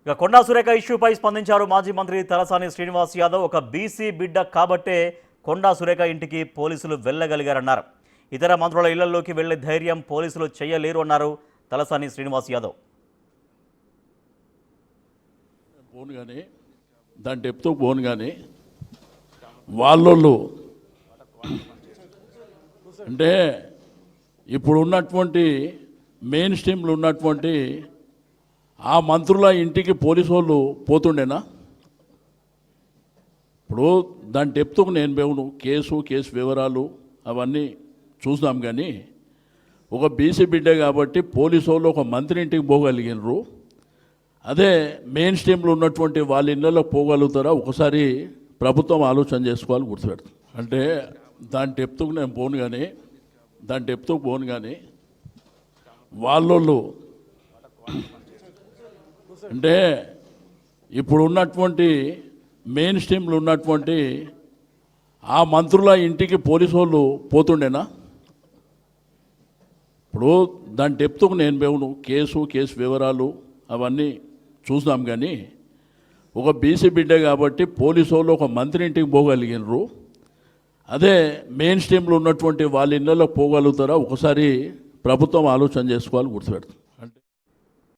ఇక కొండా సురేఖ ఇష్యూపై స్పందించారు మాజీ మంత్రి తలసాని శ్రీనివాస్ యాదవ్. ఒక బీసీ బిడ్డ కాబట్టే కొండా సురేఖ ఇంటికి పోలీసులు వెళ్ళగలిగారన్నారు. ఇతర మంత్రుల ఇళ్లలోకి వెళ్లే ధైర్యం పోలీసులు చేయలేరు అన్నారు తలసాని శ్రీనివాస్ యాదవ్. దాని డెప్త్ పోను కానీ వాళ్ళు అంటే ఇప్పుడు ఉన్నటువంటి మెయిన్ స్ట్రీమ్లో ఉన్నటువంటి ఆ మంత్రుల ఇంటికి పోలీసు వాళ్ళు పోతుండేనా? ఇప్పుడు దాని డెప్త్కు నేను పోను, కేసు వివరాలు అవన్నీ చూసాం. కానీ ఒక బీసీ బిడ్డే కాబట్టి పోలీసు వాళ్ళు ఒక మంత్రి ఇంటికి పోగలిగినరు. అదే మెయిన్ స్ట్రీమ్లో ఉన్నటువంటి వాళ్ళ ఇళ్ళలో పోగలుగుతారా? ఒకసారి ప్రభుత్వం ఆలోచన చేసుకోవాలి, గుర్తుపెడతాం. అంటే దాని డెప్త్కు నేను పోను కానీ వాళ్ళు అంటే ఇప్పుడు ఉన్నటువంటి మెయిన్ స్ట్రీమ్లో ఉన్నటువంటి ఆ మంత్రుల ఇంటికి పోలీసు వాళ్ళు పోతుండేనా? ఇప్పుడు దాని డెప్త్కు నేను పోను, కేసు వివరాలు అవన్నీ చూసాం. కానీ ఒక బీసీ బిడ్డే కాబట్టి పోలీసు వాళ్ళు ఒక మంత్రి ఇంటికి పోగలిగినరు. అదే మెయిన్ స్ట్రీమ్లో ఉన్నటువంటి వాళ్ళ ఇళ్ళలో పోగలుగుతారా? ఒకసారి ప్రభుత్వం ఆలోచన చేసుకోవాలి, గుర్తుపెడతాం.